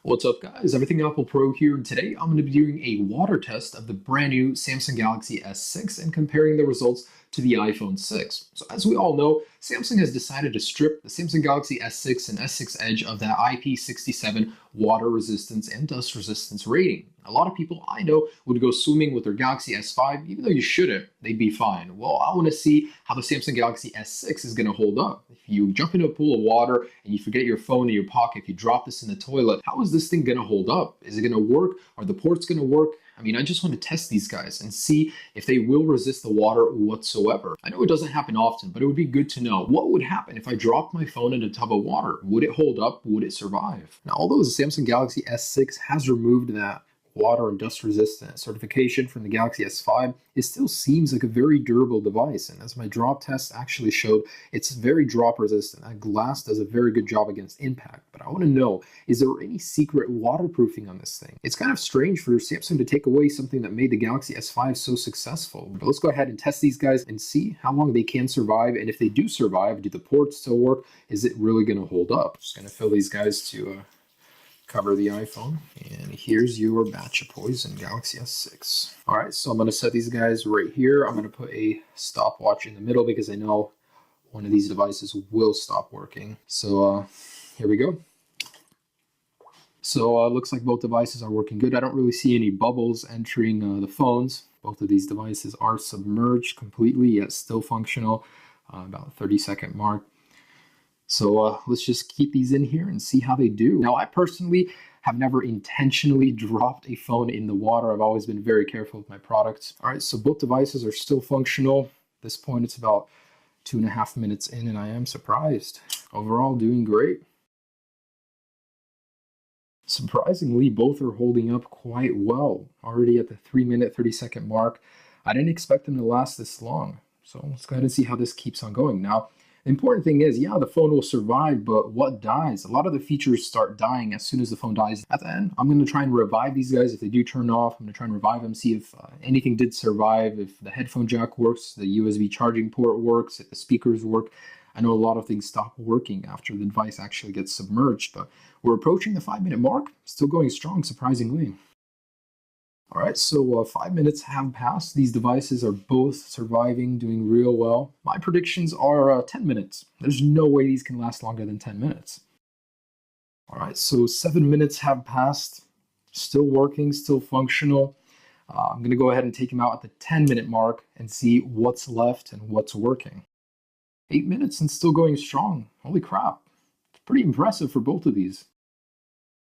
What's up guys, Everything Apple Pro here, and today I'm going to be doing a water test of the brand new Samsung Galaxy S6 and comparing the results to the iPhone 6. So as we all know, Samsung has decided to strip the Samsung Galaxy S6 and S6 Edge of that IP67 water resistance and dust resistance rating. A lot of people I know would go swimming with their Galaxy S5, even though you shouldn't, they'd be fine. Well, I want to see how the Samsung Galaxy S6 is going to hold up. If you jump into a pool of water and you forget your phone in your pocket, if you drop this in the toilet, how is this thing going to hold up? Is it going to work? Are the ports going to work? I mean, I just want to test these guys and see if they will resist the water whatsoever. I know it doesn't happen often, but it would be good to know what would happen if I dropped my phone in a tub of water. Would it hold up? Would it survive? Now, although the Samsung Galaxy S6 has removed that water and dust resistant certification from the Galaxy S5, it still seems like a very durable device. And as my drop test actually showed, it's very drop resistant. That glass does a very good job against impact. But I want to know, is there any secret waterproofing on this thing? It's kind of strange for Samsung to take away something that made the Galaxy S5 so successful. But let's go ahead and test these guys and see how long they can survive. And if they do survive, do the ports still work? Is it really going to hold up? Just going to fill these guys to cover the iPhone, and here's your batch of poison Galaxy S6. All right, so I'm going to set these guys right here. I'm going to put a stopwatch in the middle because I know one of these devices will stop working. So here we go. So looks like both devices are working good. I don't really see any bubbles entering the phones. Both of these devices are submerged completely, yet still functional. About 30-second mark. So let's just keep these in here and see how they do. Now, I personally have never intentionally dropped a phone in the water. I've always been very careful with my products. All right, so both devices are still functional. At this point, it's about 2.5 minutes in, and I am surprised. Overall, doing great. Surprisingly, both are holding up quite well. Already at the 3-minute, 30-second mark. I didn't expect them to last this long. So let's go ahead and see how this keeps on going. Now, the important thing is, yeah, the phone will survive, but what dies? A lot of the features start dying as soon as the phone dies. At the end, I'm going to try and revive these guys. If they do turn off, I'm going to try and revive them, see if anything did survive, if the headphone jack works, the USB charging port works, if the speakers work. I know a lot of things stop working after the device actually gets submerged, but we're approaching the 5-minute mark. Still going strong, surprisingly. All right, so 5 minutes have passed. These devices are both surviving, doing real well. My predictions are 10 minutes. There's no way these can last longer than 10 minutes. All right, so 7 minutes have passed. Still working, still functional. I'm going to go ahead and take them out at the 10-minute mark and see what's left and what's working. 8 minutes and still going strong. Holy crap. It's pretty impressive for both of these.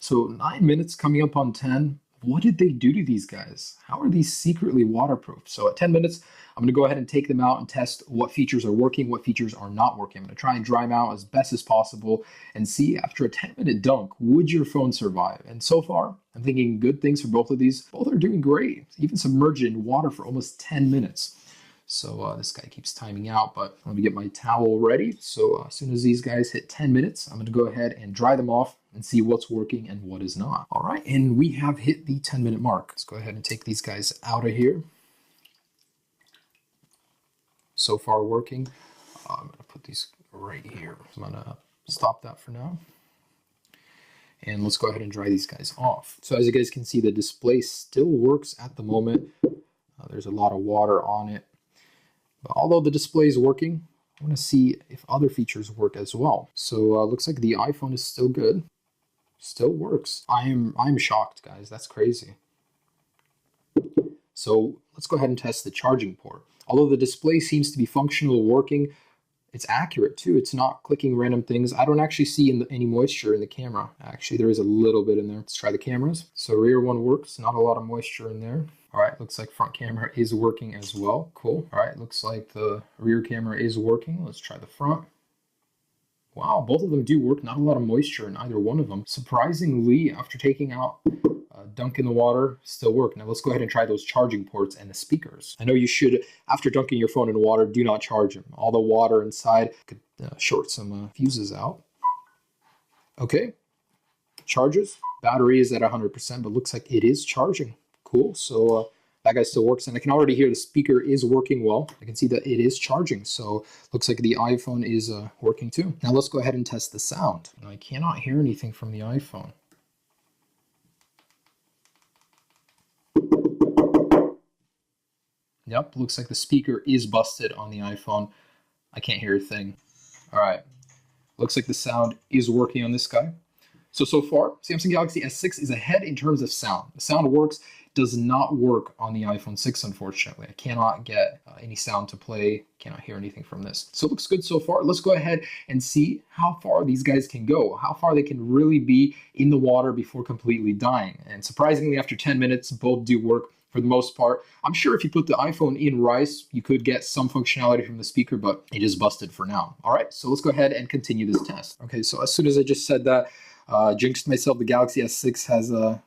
So 9 minutes coming up on 10. What did they do to these guys? How are these secretly waterproof? So at 10 minutes, I'm going to go ahead and take them out and test what features are working, what features are not working. I'm going to try and dry them out as best as possible and see after a 10-minute dunk, would your phone survive? And so far, I'm thinking good things for both of these. Both are doing great, even submerged in water for almost 10 minutes. So this guy keeps timing out, but let me get my towel ready. So as soon as these guys hit 10 minutes, I'm going to go ahead and dry them off and see what's working and what is not. All right, and we have hit the 10-minute mark. Let's go ahead and take these guys out of here. So far working. I'm going to put these right here. I'm going to stop that for now. And let's go ahead and dry these guys off. So as you guys can see, the display still works at the moment. There's a lot of water on it. But although the display is working, I want to see if other features work as well. So looks like the iPhone is still good. Still works. I'm shocked, guys. That's crazy. So let's go ahead and test the charging port. Although the display seems to be functional, working, it's accurate too. It's not clicking random things. I don't actually see any moisture in the camera. Actually, there is a little bit in there. Let's try the cameras. So rear one works. Not a lot of moisture in there. All right, looks like front camera is working as well. Cool. All right, looks like the rear camera is working. Let's try the front. Wow, both of them do work. Not a lot of moisture in either one of them. Surprisingly, after taking out dunk in the water, still work. Now let's go ahead and try those charging ports and the speakers. I know you should, after dunking your phone in water, do not charge them. All the water inside could short some fuses out. Okay, charges. Battery is at 100%, but looks like it is charging. Cool, so that guy still works, and I can already hear the speaker is working well. I can see that it is charging, so looks like the iPhone is working too. Now let's go ahead and test the sound. I cannot hear anything from the iPhone. Yep, looks like the speaker is busted on the iPhone. I can't hear a thing. All right, looks like the sound is working on this guy. So far, Samsung Galaxy S6 is ahead in terms of sound. The sound works, does not work on the iPhone 6, unfortunately. I cannot get any sound to play, cannot hear anything from this. So it looks good so far. Let's go ahead and see how far these guys can go, how far they can really be in the water before completely dying. And surprisingly, after 10 minutes, both do work for the most part. I'm sure if you put the iPhone in rice, you could get some functionality from the speaker, but it is busted for now. All right, so let's go ahead and continue this test. Okay, so as soon as I just said that, jinxed myself, the Galaxy S6 has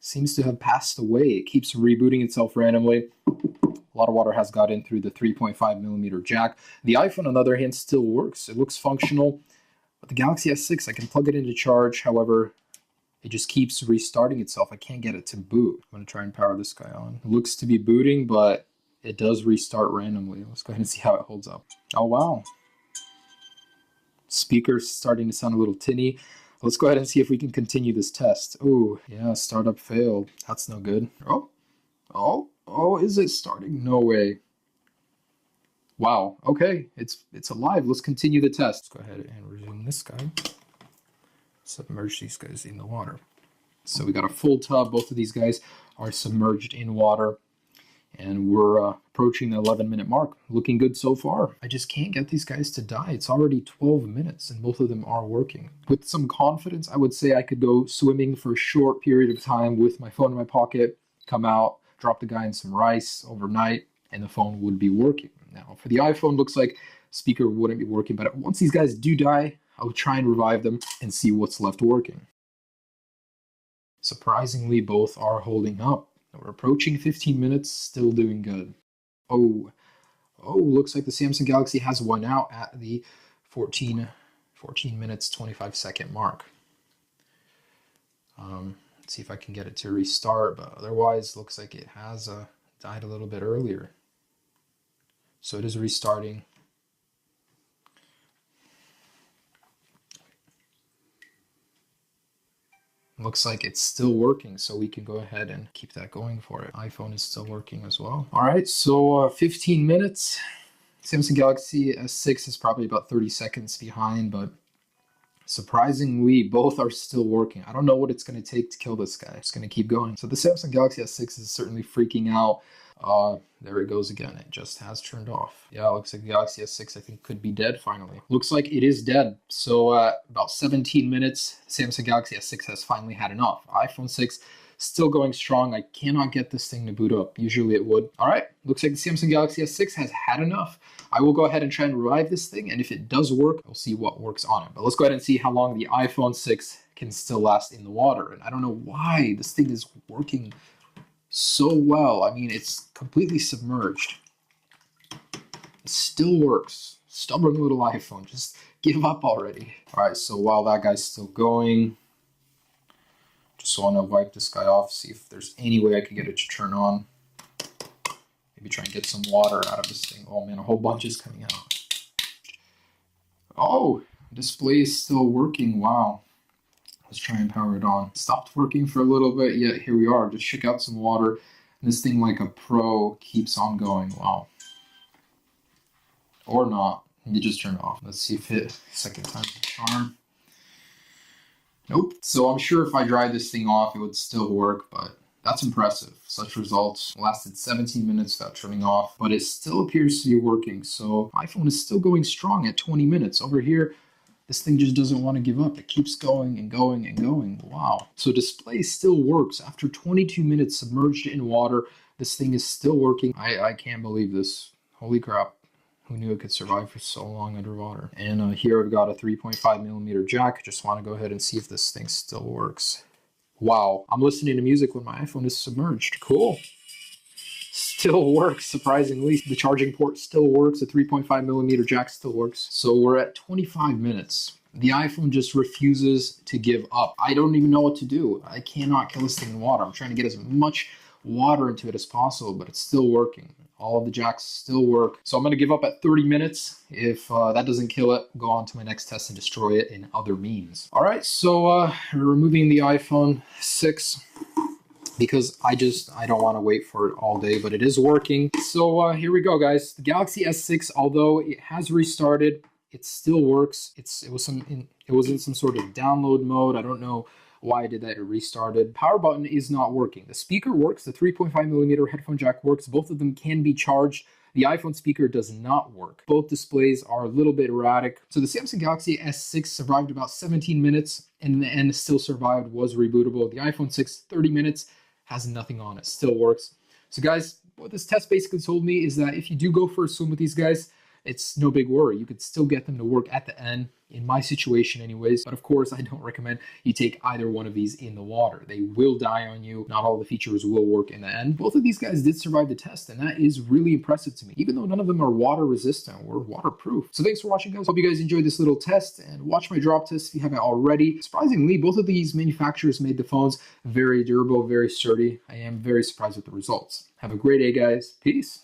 seems to have passed away. It keeps rebooting itself randomly. A lot of water has got in through the 3.5mm jack. The iPhone, on the other hand, still works. It looks functional, but the Galaxy S6, I can plug it into charge. However, it just keeps restarting itself. I can't get it to boot. I'm gonna try and power this guy on. It looks to be booting, but it does restart randomly. Let's go ahead and see how it holds up. Oh, wow. Speaker's starting to sound a little tinny. Let's go ahead and see if we can continue this test. Oh, yeah, startup failed. That's no good. Oh, is it starting? No way. Wow, okay, it's alive. Let's continue the test. Let's go ahead and resume this guy. Submerge these guys in the water. So we got a full tub. Both of these guys are submerged in water. And we're approaching the 11-minute mark. Looking good so far. I just can't get these guys to die. It's already 12 minutes and both of them are working. With some confidence, I would say I could go swimming for a short period of time with my phone in my pocket, come out, drop the guy in some rice overnight, and the phone would be working. Now, for the iPhone, looks like speaker wouldn't be working, but once these guys do die, I'll try and revive them and see what's left working. Surprisingly, both are holding up. We're approaching 15 minutes, still doing good. Oh, looks like the Samsung Galaxy has won out at the 14 minutes, 25-second mark. Let's see if I can get it to restart, but otherwise looks like it has died a little bit earlier. So it is restarting. Looks like it's still working, so we can go ahead and keep that going for it. iPhone is still working as well. All right, so 15 minutes. Samsung Galaxy S6 is probably about 30 seconds behind, but surprisingly, both are still working. I don't know what it's going to take to kill this guy. It's going to keep going. So the Samsung Galaxy S6 is certainly freaking out. There it goes again. It just has turned off. Yeah, it looks like the Galaxy S6, I think, could be dead finally. Looks like it is dead. So about 17 minutes, Samsung Galaxy S6 has finally had enough. iPhone 6 still going strong. I cannot get this thing to boot up. Usually it would. All right, looks like the Samsung Galaxy S6 has had enough. I will go ahead and try and revive this thing, and if it does work, we'll see what works on it. But let's go ahead and see how long the iPhone 6 can still last in the water. And I don't know why this thing is working so well. I mean, it's completely submerged. It still works. Stubborn little iPhone. Just give up already. All right, so while that guy's still going, just want to wipe this guy off, see if there's any way I can get it to turn on. Maybe try and get some water out of this thing. Oh man, a whole bunch is coming out. Oh, display is still working. Wow. Let's try and power it on. Stopped working for a little bit, yet here we are. Just shook out some water, and this thing, like a pro, keeps on going. Wow. Or not. You just turn it off. Let's see if it second time's the charm. Nope. So I'm sure if I dried this thing off, it would still work, but that's impressive. Such results. Lasted 17 minutes without turning off, but it still appears to be working. So iPhone is still going strong at 20 minutes. Over here, this thing just doesn't want to give up. It keeps going and going and going. Wow. So display still works. After 22 minutes submerged in water, this thing is still working. I can't believe this. Holy crap. Who knew it could survive for so long underwater? And here I've got a 3.5mm jack. Just want to go ahead and see if this thing still works. Wow, I'm listening to music when my iPhone is submerged. Cool. Still works, surprisingly. The charging port still works. The 3.5mm jack still works. So we're at 25 minutes. The iPhone just refuses to give up. I don't even know what to do. I cannot kill this thing in water. I'm trying to get as much water into it as possible, but it's still working. All of the jacks still work. So I'm going to give up at 30 minutes. If that doesn't kill it, go on to my next test and destroy it in other means. All right, so removing the iPhone 6. because I don't want to wait for it all day, but it is working. So here we go, guys. The Galaxy S6, although it has restarted, it still works. It was in some sort of download mode. I don't know why I did that. It restarted. Power button is not working. The speaker works. The 3.5mm headphone jack works. Both of them can be charged. The iPhone speaker does not work. Both displays are a little bit erratic. So the Samsung Galaxy S6 survived about 17 minutes and in the end still survived, was rebootable. The iPhone 6, 30 minutes, has nothing on it, still works. So guys, what this test basically told me is that if you do go for a swim with these guys, it's no big worry. You could still get them to work at the end, in my situation anyways. But of course, I don't recommend you take either one of these in the water. They will die on you. Not all the features will work in the end. Both of these guys did survive the test, and that is really impressive to me, even though none of them are water resistant or waterproof. So thanks for watching, guys. Hope you guys enjoyed this little test, and watch my drop test if you haven't already. Surprisingly, both of these manufacturers made the phones very durable, very sturdy. I am very surprised with the results. Have a great day, guys. Peace.